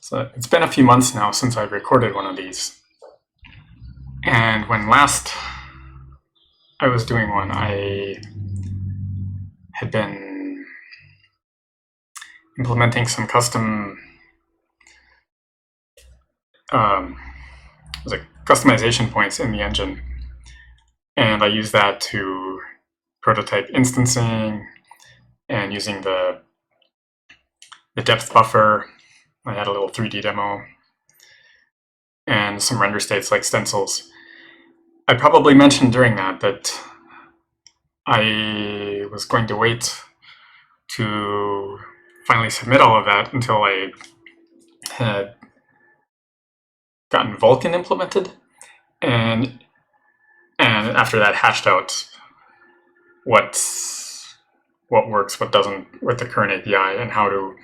So it's been a few months now since I've recorded one of these. And when last I was doing one, I had been implementing some custom customization points in the engine. And I used that to prototype instancing and using the depth buffer. I had a little 3D demo and some render states like stencils. I probably mentioned during that I was going to wait to finally submit all of that until I had gotten Vulkan implemented, and after that hashed out what works, what doesn't with the current API, and how to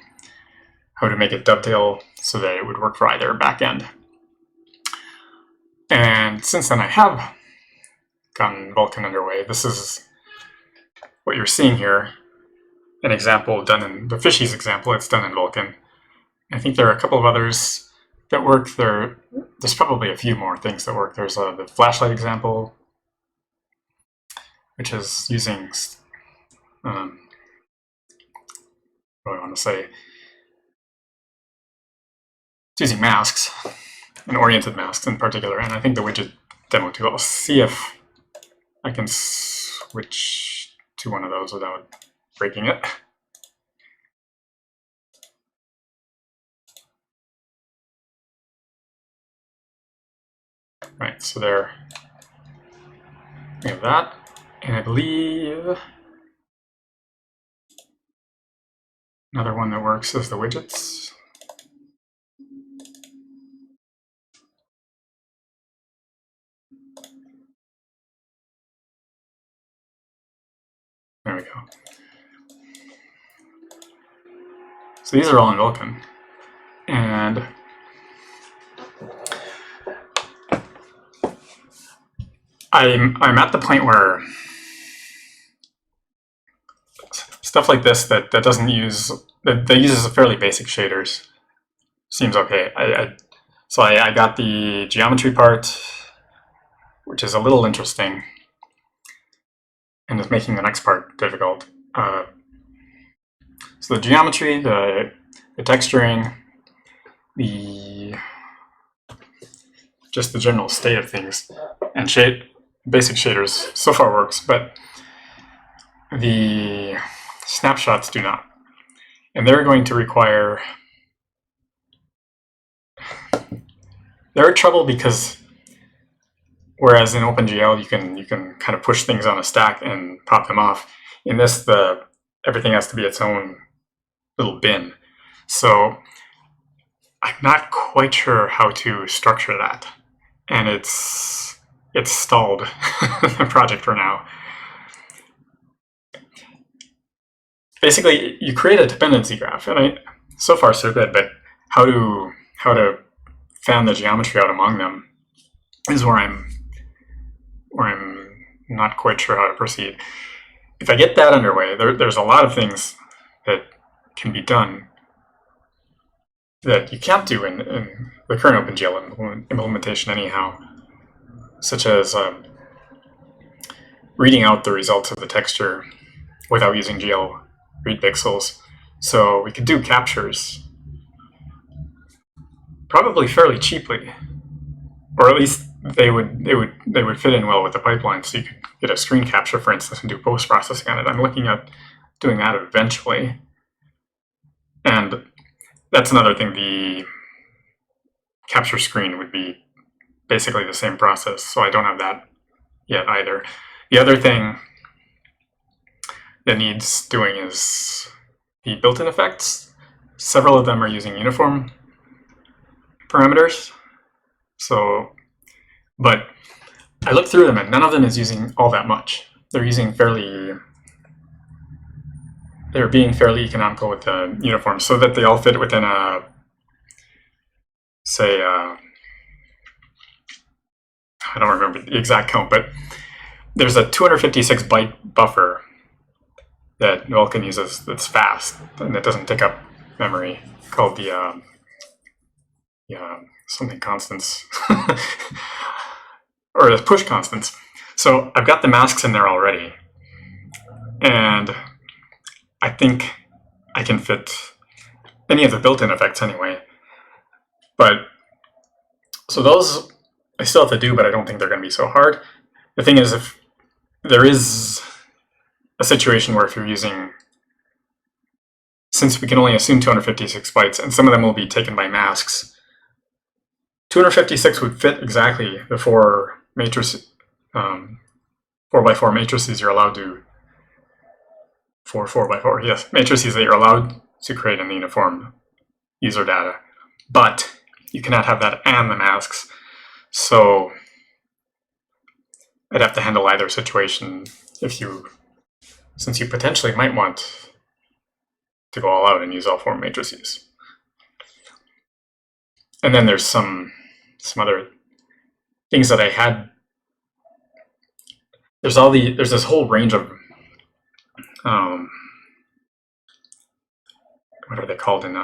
make it dovetail so that it would work for either backend. And since then I have gotten Vulkan underway. This is what you're seeing here, an example done in the fishies example. It's done in Vulkan. I think there are a couple of others that work. There's probably a few more things that work. There's the flashlight example, which is using what do I want to say? It's using masks, and oriented masks in particular, and I think the widget demo too. I'll see if I can switch to one of those without breaking it. Right, so there we have that, and I believe another one that works is the widgets. There we go. So these are all in Vulkan, and I'm at the point where stuff like this that doesn't use that uses fairly basic shaders seems okay. So I got the geometry part, which is a little interesting, and is making the next part difficult. So the geometry, the texturing, just the general state of things, and basic shaders so far works, but the snapshots do not. And they're going to require, they're in trouble because whereas in OpenGL you can kind of push things on a stack and pop them off, in this everything has to be its own little bin. So I'm not quite sure how to structure that, and it's stalled the project for now. Basically, you create a dependency graph, and so far so good, but how to fan the geometry out among them is where I'm not quite sure how to proceed. If I get that underway, there's a lot of things that can be done that you can't do in the current OpenGL implementation anyhow, such as reading out the results of the texture without using GL read pixels. So we could do captures probably fairly cheaply, or at least they would fit in well with the pipeline. So you could get a screen capture, for instance, and do post-processing on it. I'm looking at doing that eventually. And that's another thing. The capture screen would be basically the same process, so I don't have that yet either. The other thing that needs doing is the built-in effects. Several of them are using uniform parameters. So, but I looked through them and none of them is using all that much. They're being fairly economical with the uniforms so that they all fit within a, say, I don't remember the exact count, but there's a 256 byte buffer that Vulkan uses that's fast and that doesn't take up memory, called the something constants or the push constants. So I've got the masks in there already, and I think I can fit any of the built-in effects anyway. But so those I still have to do, but I don't think they're going to be so hard. The thing is, if there is a situation where if you're using, since we can only assume 256 bytes, and some of them will be taken by masks, 256 would fit exactly the 4 by 4 matrices you're allowed to, 4 by 4, yes, matrices that you're allowed to create in the uniform user data. But you cannot have that and the masks. So I'd have to handle either situation since you potentially might want to go all out and use all 4 matrices. And then there's some other things that I had. There's this whole range of what are they called in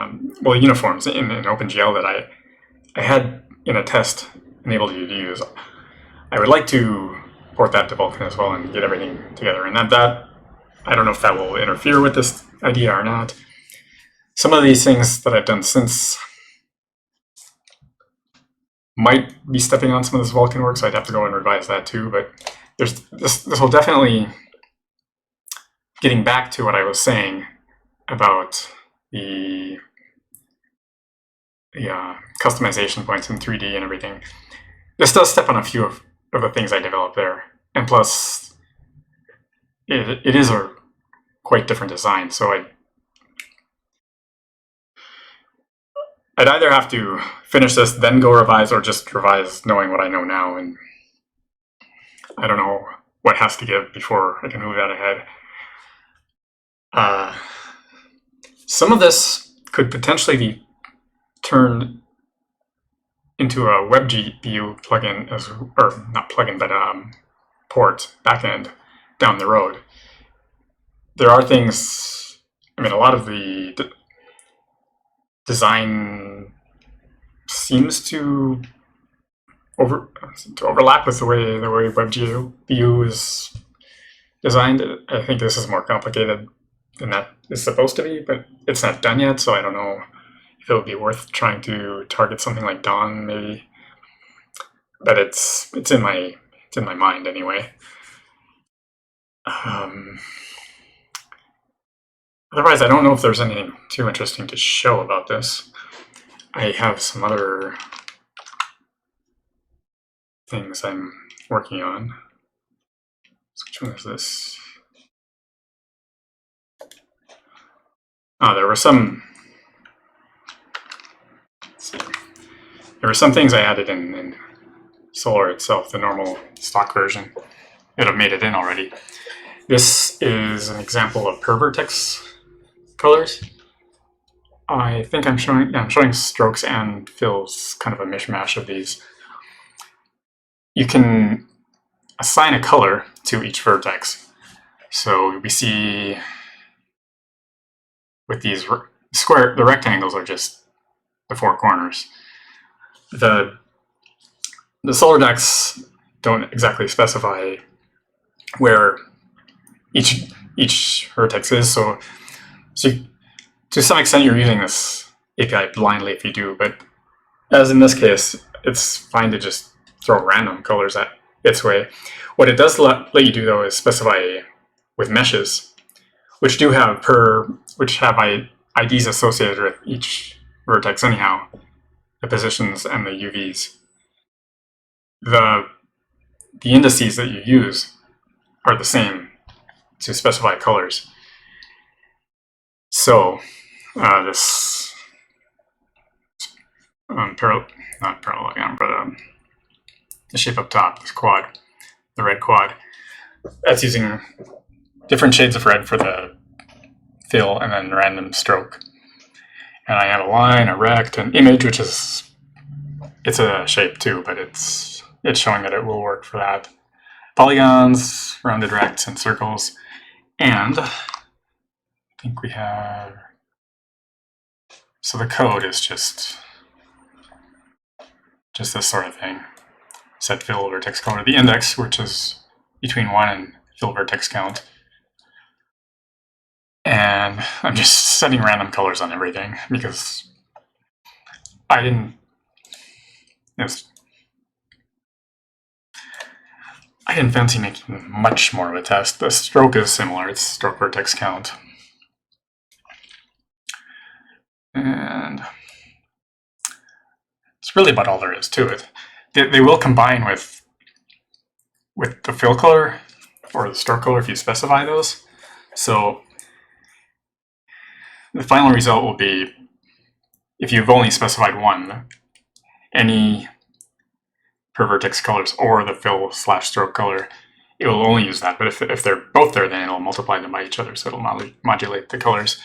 uniforms in OpenGL that I had in a test enabled you to use. I would like to port that to Vulkan as well and get everything together. And that I don't know if that will interfere with this idea or not. Some of these things that I've done since might be stepping on some of this Vulkan work, so I'd have to go and revise that too. But there's this will definitely, getting back to what I was saying about the customization points in 3D and everything. This does step on a few of the things I developed there. And plus, it is a quite different design. So I'd either have to finish this, then go revise, or just revise knowing what I know now. And I don't know what has to give before I can move that ahead. Some of this could potentially be turned into a WebGPU plugin, or not plugin, but port backend down the road. There are things. I mean, a lot of the design seems to overlap with the way WebGPU is designed. I think this is more complicated than that is supposed to be, but it's not done yet, so I don't know if it would be worth trying to target something like Dawn, maybe. But it's in my mind anyway. Otherwise, I don't know if there's anything too interesting to show about this. I have some other things I'm working on. So which one is this? There were some. There were some things I added in Solar itself, the normal stock version. It have made it in already. This is an example of per-vertex colors. I think I'm showing strokes and fills, kind of a mishmash of these. You can assign a color to each vertex. So we see with these the rectangles are just the 4 corners. The solar decks don't exactly specify where each vertex is, so to some extent you're using this API blindly if you do, but as in this case, it's fine to just throw random colors at its way. What it does let you do though is specify with meshes, which have IDs associated with each vertex anyhow, the positions and the UVs. The indices that you use are the same to specify colors. So this not parallelogram, but the shape up top, this quad, the red quad, that's using different shades of red for the fill and then random stroke. And I have a line, a rect, an image, which is, it's a shape too, but it's showing that it will work for that. Polygons, rounded rects, and circles. And I think we have, so the code is just just this sort of thing. Set fill vertex color, the index, which is between 1 and fill vertex count. And I'm just setting random colors on everything because I didn't fancy making much more of a test. The stroke is similar, it's stroke vertex count. And it's really about all there is to it. They will combine with the fill color or the stroke color if you specify those. So the final result will be, if you've only specified one, any per-vertex colors or the fill/stroke color, it will only use that. But if they're both there, then it'll multiply them by each other, so it'll modulate the colors.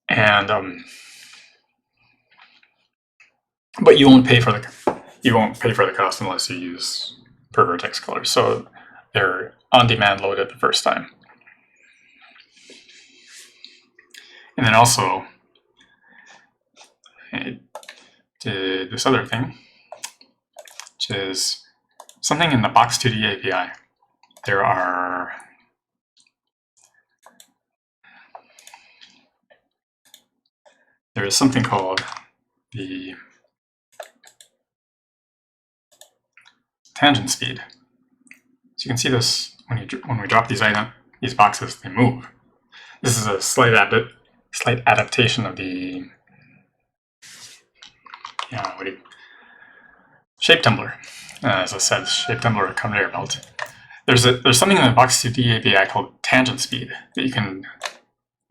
And but you won't pay for the cost unless you use per-vertex colors. So they're on-demand loaded the first time. And then also, I did this other thing, which is something in the Box2D API. There is something called the tangent speed. So you can see this when we drop these boxes, they move. This is a slight adaptation of the shape tumbler. As I said, shape tumbler conveyor belt. There's something in the Box2D API called tangent speed that you can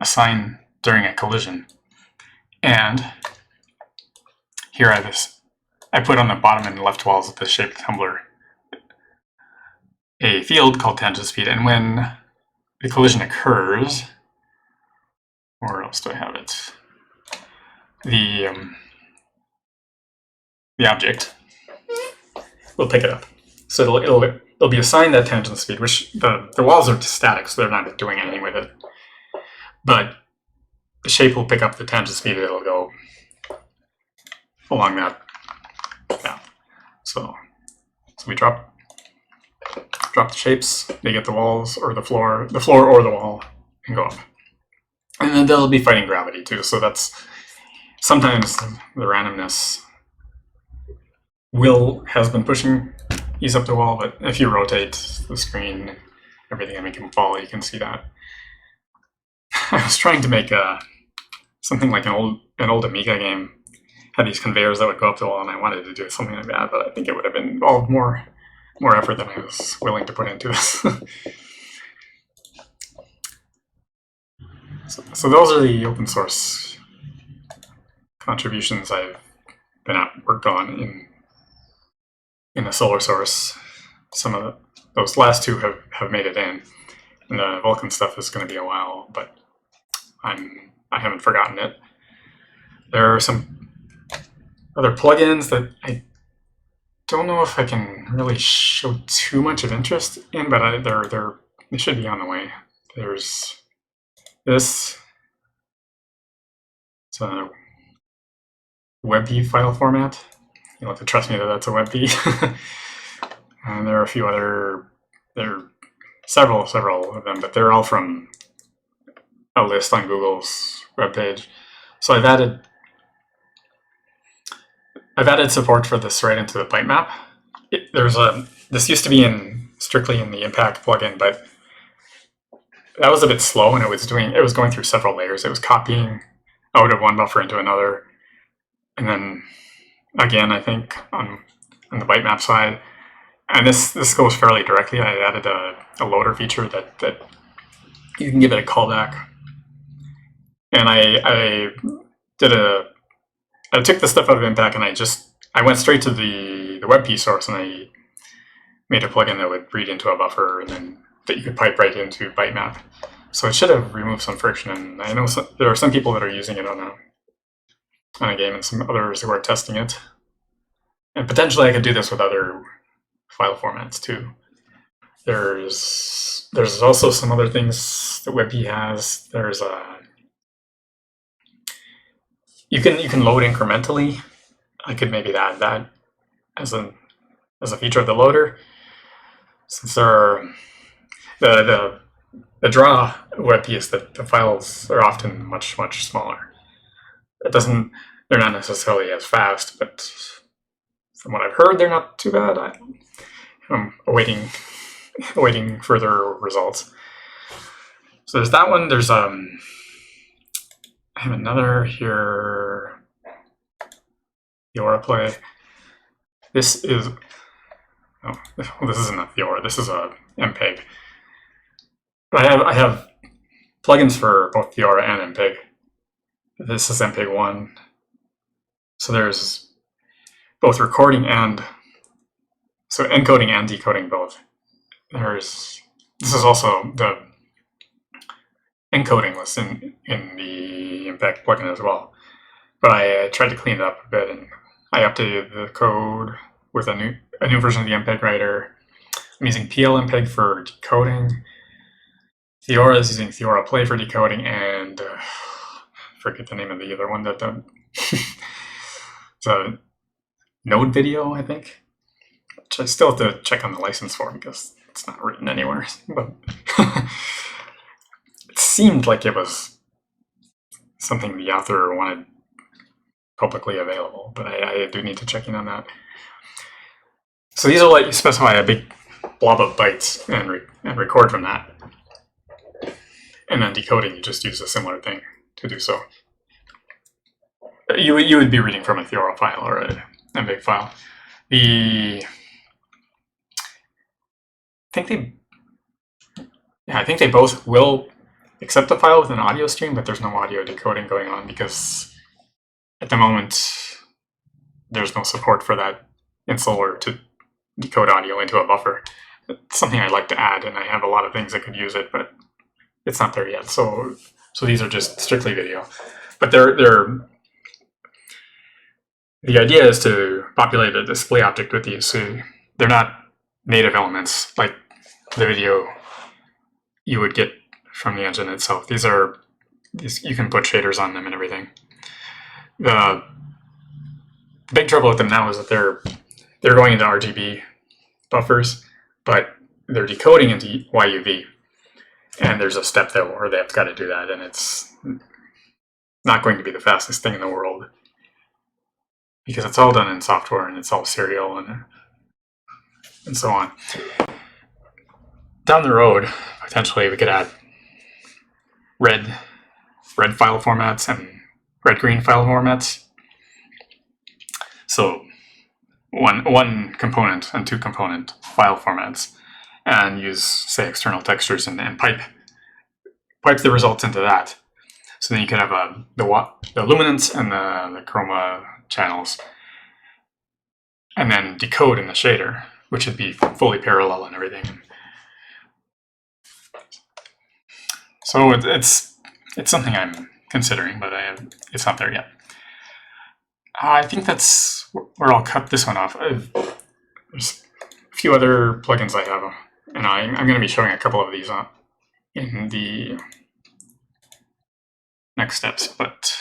assign during a collision. And here I put on the bottom and left walls of the shape tumbler a field called tangent speed, and when the collision occurs, where else do I have it? The object will pick it up. So it'll be assigned that tangent speed, which the walls are static, so they're not doing anything with it. But the shape will pick up the tangent speed, and it'll go along that. Yeah. So we drop the shapes, they get the walls or the floor or the wall, and go up. And then they'll be fighting gravity too, so that's sometimes the randomness has been pushing these up the wall, but if you rotate the screen, everything and make them fall, you can see that. I was trying to make something like an old Amiga game, had these conveyors that would go up the wall, and I wanted to do something like that, but I think it would have involved more effort than I was willing to put into this. So those are the open source contributions I've worked on in the solar source. Some of those last two have made it in, and the Vulkan stuff is going to be a while, but I haven't forgotten it. There are some other plugins that I don't know if I can really show too much of interest in, but they should be on the way. There's this. It's a WebP file format. You'll have to trust me that that's a WebP. And there are a few other. There are several of them, but they're all from a list on Google's webpage. So I've added support for this right into the bitmap. This used to be strictly in the impact plugin, but that was a bit slow, and it was going through several layers. It was copying out of one buffer into another, and then again, I think on the bitmap side. And this goes fairly directly. I added a loader feature that you can give it a callback, and I took the stuff out of impact, and I went straight to the WebP source, and I made a plugin that would read into a buffer, and then that you could pipe right into bitmap. So it should have removed some friction, and I know there are some people that are using it on a game, and some others who are testing it. And potentially I could do this with other file formats too. There's also some other things that WebP has. You can load incrementally I could maybe add that as a feature of the loader, since there are the draw with is that the files are often much smaller. It doesn't, they're not necessarily as fast, but from what I've heard, they're not too bad. I'm awaiting further results. So there's that one. There's I have another here. Theora play. This is this isn't a Theora. This is a MPEG. But I have plugins for both Theora and MPEG. This is MPEG 1. So there's both recording and encoding and decoding both. This is also the encoding list in the MPEG plugin as well. But I tried to clean it up a bit, and I updated the code with a new version of the MPEG writer. I'm using PL-MPEG for decoding. Theora is using Theora Play for decoding, and forget the name of the other one that it's a Node Video, I think, which I still have to check on the license for because it's not written anywhere. But it seemed like it was something the author wanted publicly available, but I do need to check in on that. So these will let you specify a big blob of bytes and record from that. And then decoding, you just use a similar thing to do so. You would be reading from a Theora file or a MPEG file. I think they both will accept a file with an audio stream, but there's no audio decoding going on because at the moment there's no support for that installer to decode audio into a buffer. It's something I'd like to add, and I have a lot of things that could use it, but it's not there yet. So these are just strictly video. But the idea is to populate a display object with these. So they're not native elements like the video you would get from the engine itself. These you can put shaders on them and everything. The big trouble with them now is that they're going into RGB buffers, but they're decoding into YUV. And there's a step there where they've got to do that, and it's not going to be the fastest thing in the world because it's all done in software and it's all serial and so on. Down the road, potentially we could add red file formats and red-green file formats. So one component and two component file formats, and use, say, external textures and pipe the results into that. So then you can have the luminance and the chroma channels, and then decode in the shader, which would be fully parallel and everything. So it's something I'm considering, but it's not there yet. I think that's where I'll cut this one off. There's a few other plugins I have, and I'm going to be showing a couple of these in the next steps, but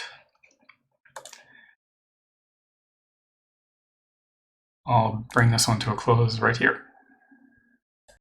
I'll bring this one to a close right here.